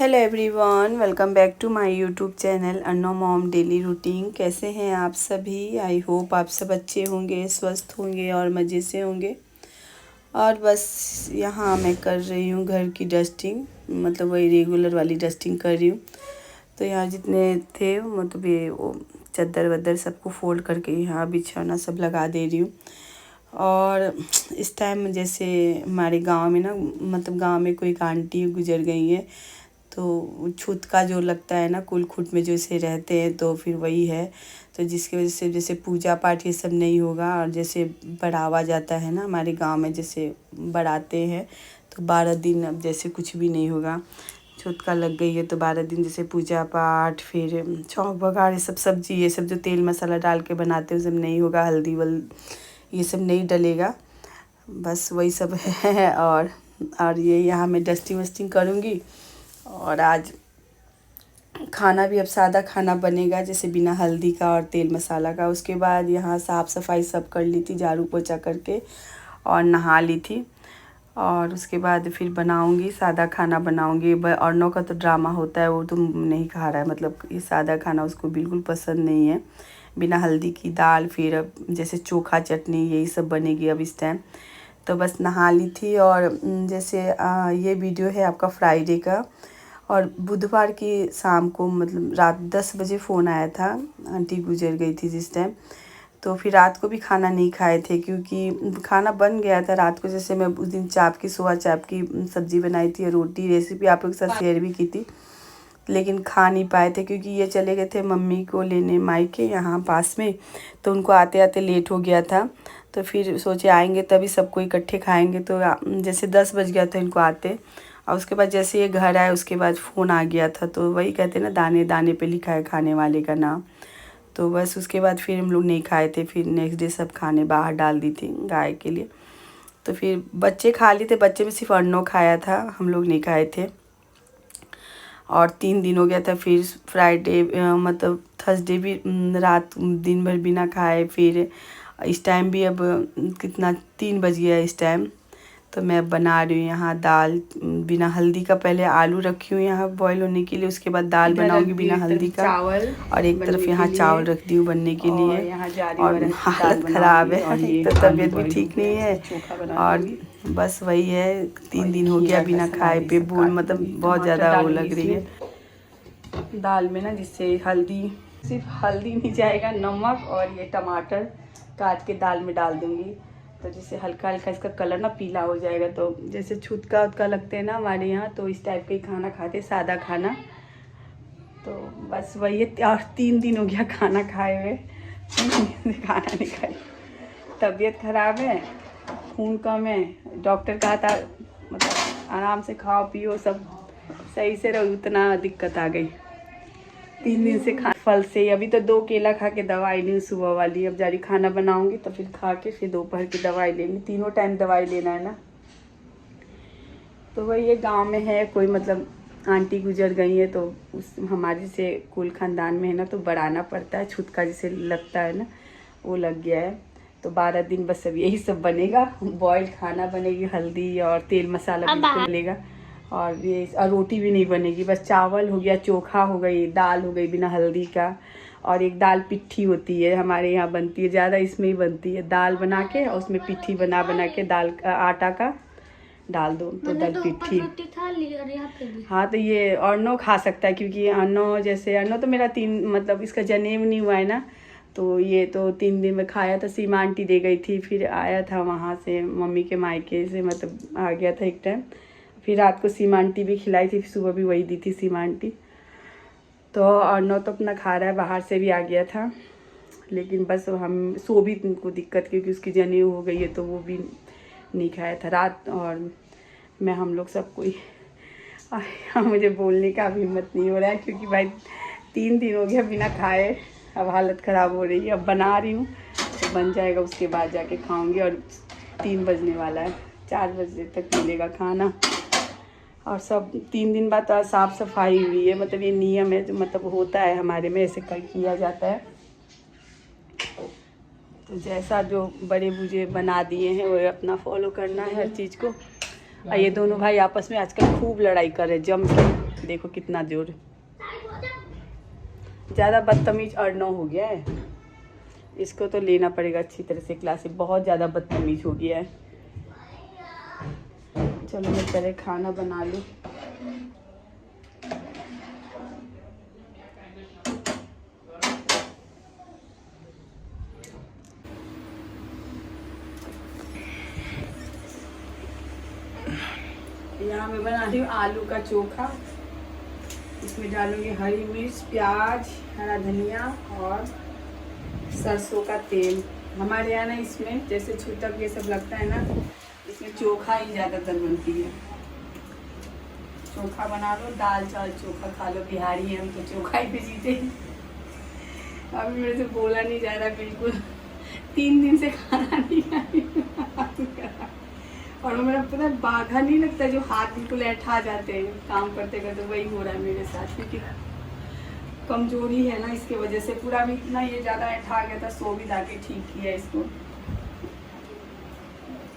Hello everyone, welcome back to my YouTube channel अन्नो mom daily routine. कैसे हैं आप सभी? आई होप आप सब अच्छे होंगे, स्वस्थ होंगे और मज़े से होंगे। और बस यहाँ मैं कर रही हूँ घर की डस्टिंग, मतलब वही रेगुलर वाली डस्टिंग कर रही हूँ। तो यहाँ जितने थे मतलब ये वो चादर वदर सबको फोल्ड करके यहाँ बिछौना सब लगा दे रही हूँ। और इस टाइम जैसे हमारे गांव में ना, मतलब गांव में कोई एक आंटी गुजर गई है, तो छूत का जो लगता है ना, कुल खुट में जो से रहते हैं, तो फिर वही है। तो जिसकी वजह से जैसे पूजा पाठ ये सब नहीं होगा। और जैसे बढ़ावा जाता है ना हमारे गांव में, जैसे बढ़ाते हैं, तो 12 दिन अब जैसे कुछ भी नहीं होगा। छूत का लग गई है तो 12 दिन जैसे पूजा पाठ, फिर चौक बघार, ये सब सब्जी, ये सब जो तेल मसाला डाल के बनाते हैं, सब नहीं होगा। हल्दी वल ये सब नहीं डलेगा, बस वही सब है। और ये यहाँ मैं डस्टिंग वस्टिंग करूँगी। और आज खाना भी अब सादा खाना बनेगा, जैसे बिना हल्दी का और तेल मसाला का। उसके बाद यहाँ साफ़ सफाई सब कर ली थी, झाड़ू पोछा करके, और नहा ली थी। और उसके बाद फिर बनाऊंगी, सादा खाना बनाऊंगी। अर्नव का तो ड्रामा होता है, वो तो नहीं खा रहा है, मतलब ये सादा खाना उसको बिल्कुल पसंद नहीं है। बिना हल्दी की दाल, फिर अब जैसे चोखा चटनी यही सब बनेगी अब इस टाइम। तो बस नहा ली थी। और जैसे ये वीडियो है आपका फ्राइडे का, और बुधवार की शाम को मतलब रात 10 बजे फ़ोन आया था। आंटी गुजर गई थी जिस टाइम। तो फिर रात को भी खाना नहीं खाए थे, क्योंकि खाना बन गया था रात को। जैसे मैं उस दिन चाप की, सोया चाप की सब्ज़ी बनाई थी, रोटी, रेसिपी आप लोग के साथ शेयर भी की थी, लेकिन खा नहीं पाए थे क्योंकि ये चले गए थे मम्मी को लेने मायके यहाँ पास में। तो उनको आते आते लेट हो गया था। तो फिर सोचे आएंगे तभी सबको इकट्ठे खाएंगे। तो जैसे 10 बज गया था इनको आते। और उसके बाद जैसे ये घर आए उसके बाद फ़ोन आ गया था। तो वही कहते ना, दाने दाने पे लिखा है खाने वाले का नाम। तो बस उसके बाद फिर हम लोग नहीं खाए थे। फिर नेक्स्ट डे सब खाने बाहर डाल दी थी गाय के लिए। तो फिर बच्चे खा लिए थे, बच्चे में सिर्फ अर्नव खाया था, हम लोग नहीं खाए थे। और 3 दिन हो गया था। फिर फ्राइडे मतलब थर्सडे भी रात दिन भर बिना खाए। फिर इस टाइम भी अब कितना 3 बज गया इस टाइम। तो मैं बना रही हूँ यहाँ दाल बिना हल्दी का। पहले आलू रखी हूँ यहाँ बॉईल होने के लिए, उसके बाद दाल बनाऊंगी बिना हल्दी का। और एक तरफ यहाँ चावल रख दी हूँ बनने के लिए। और हालत ख़राब है, तो तबीयत भी ठीक नहीं है। और बस वही है, 3 दिन हो गया बिना खाए पे, बोल मतलब बहुत ज़्यादा वो लग रही है दाल में ना, जिससे हल्दी, सिर्फ हल्दी नहीं जाएगा, नमक और ये टमाटर काट के दाल में डाल दूँगी। तो जिससे हल्का हल्का इसका कलर ना पीला हो जाएगा। तो जैसे छुटका उतका लगते हैं ना हमारे यहाँ, तो इस टाइप का ही खाना खाते, सादा खाना। तो बस वही है। और 3 दिन हो गया खाना खाए हुए, 3 दिन से खाना नहीं खाई। तबीयत ख़राब है, खून कम है, डॉक्टर कहा था मतलब आराम से खाओ पियो, सब सही से रहो, उतना दिक्कत आ गई। 3 दिन से फल से अभी तो 2 केला खा के दवाई ली सुबह वाली। अब जा रही खाना बनाऊंगी तो फिर खा के फिर दोपहर की दवाई लेंगे। तीनों टाइम दवाई लेना है ना। तो वही ये गांव में है कोई, मतलब आंटी गुजर गई है, तो उस हमारे से कुल खानदान में है ना, तो बढ़ाना पड़ता है। छुतका जिसे लगता है ना, वो लग गया है। तो 12 दिन बस अब यही सब बनेगा। बॉयल खाना बनेगी, हल्दी और तेल मसाला बिल्कुल मिलेगा। और ये और रोटी भी नहीं बनेगी, बस चावल हो गया, चोखा हो गई, दाल हो गई बिना हल्दी का। और एक दाल पिट्ठी होती है हमारे यहाँ बनती है, ज़्यादा इसमें ही बनती है। दाल बना के और उसमें पिट्ठी बना बना के दाल का आटा का डाल दो, तो दाल पिट्ठी। हाँ, तो ये अर्नव खा सकता है, क्योंकि अर्नव जैसे अर्नव तो मेरा 3 मतलब इसका जनेब नहीं हुआ है ना, तो ये तो 3 दिन में खाया था। सीमा आंटी दे गई थी, फिर आया था वहाँ से मम्मी के मायके से, मतलब आ गया था एक टाइम। फिर रात को सीमा आंटी भी खिलाई थी, सुबह भी वही दी थी सीमा आंटी। तो अर्नव तो अपना खा रहा है, बाहर से भी आ गया था। लेकिन बस हम सो भी को दिक्कत, क्योंकि उसकी जनेऊ हो गई है, तो वो भी नहीं खाया था रात। और मैं हम लोग सब कोई मुझे बोलने का भी हिम्मत नहीं हो रहा है, क्योंकि भाई 3 दिन हो गया बिना खाए, अब हालत ख़राब हो रही है। अब बना रही हूँ तो बन जाएगा, उसके बाद जाके खाऊंगी। और 3 बजने वाला है, 4 बजे तक मिलेगा खाना। और सब 3 दिन बाद तो साफ़ सफाई हुई है, मतलब ये नियम है जो मतलब होता है हमारे में, ऐसे कल किया जाता है। तो जैसा जो बड़े बूढ़े बना दिए हैं वो अपना फॉलो करना है हर चीज़ को। और ये दोनों भाई आपस में आजकल खूब लड़ाई कर रहे हैं, जम के। देखो कितना जोर, ज़्यादा बदतमीज अर्नव हो गया है। इसको तो लेना पड़ेगा अच्छी तरह से क्लास, बहुत ज़्यादा बदतमीज हो गया है। चलो मैं पहले खाना बना लूँ। यहाँ मैं बना रही हूँ आलू का चोखा। इसमें डालूंगी हरी मिर्च, प्याज, हरा धनिया और सरसों का तेल। हमारे यहाँ ना इसमें जैसे छूतक ये सब लगता है ना, इसमें चोखा ही ज़्यादातर बनती है। चोखा बना लो, दाल चावल चोखा खा लो, बिहारी हैं हम तो चोखा ही पे जीते। अभी मेरे से बोला नहीं जा रहा बिल्कुल, 3 दिन से खाना नहीं खाया। और वो मेरा पता बाघा नहीं लगता, जो हाथ बिल्कुल ऐठा जाते हैं काम करते करते, वही हो रहा है मेरे साथ। क्योंकि कमजोरी है ना, इसके वजह से पूरा भी इतना ये ज़्यादा ऐठा आ गया था। सो भी ला के ठीक किया इसको,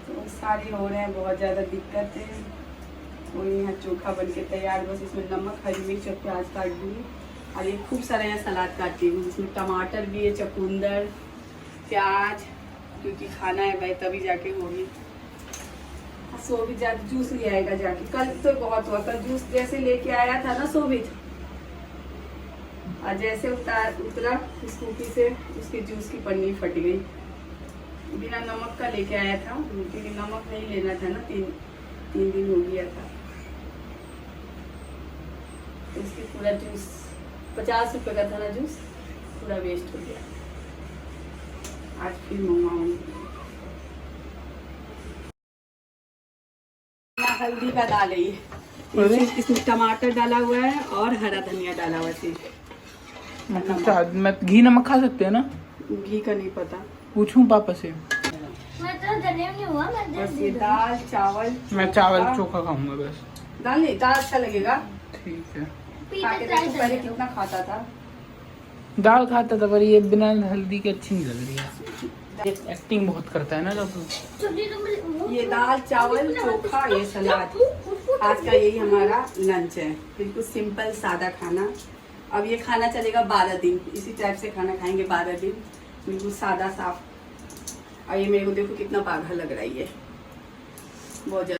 तो सारे हो रहे हैं, बहुत ज़्यादा दिक्कत है। और यहाँ चोखा बन के तैयार, बस इसमें नमक, हरी मिर्च और प्याज काट दूँगी। और ये खूब सारा यहाँ सलाद काटी हूँ, जिसमें टमाटर भी है, चुकंदर, प्याज, क्योंकि खाना है भाई तभी जाके होगी। सो भी जाके जूस ले आएगा जाके, कल तो बहुत हुआ, कल जूस जैसे लेके आया था ना सोभित, और जैसे उतरा स्कूटी से, उसके जूस की पन्नी फट गई। बिना नमक का लेके आया था, क्योंकि नमक नहीं लेना था ना, 3 दिन हो गया था। तो इसकी पूरा जूस 50 रुपए का था ना, जूस पूरा वेस्ट हो गया। आज फिर मंगवाऊंगी। हल्दी का डाल है, इसमें टमाटर डाला हुआ है और हरा धनिया डाला हुआ है। मैं घी नमक खा सकते हैं ना? घी का नहीं पता, पूछूं पापा से। मैं तो धनिया नहीं हुआ, बस ये दाल चावल, मैं चावल चोखा खाऊंगा बस। दाल नहीं, दाल अच्छा लगेगा। ठीक है। खा के देखो, पहले कितना खाता था। दाल खाता था, पर ये बिना हल्दी के अच्छी नहीं लग रही है। एक्टिंग बहुत करता है ना जब। ये दाल चावल चोखा, ये सलाद, आज का यही हमारा लंच है। बिल्कुल सिंपल सादा खाना। अब ये खाना चलेगा 12 दिन, इसी टाइप से खाना खाएंगे 12 दिन, बिल्कुल सादा साफ। और ये मेरे को देखो कितना पागल लग रहा है, ये बहुत ज्यादा।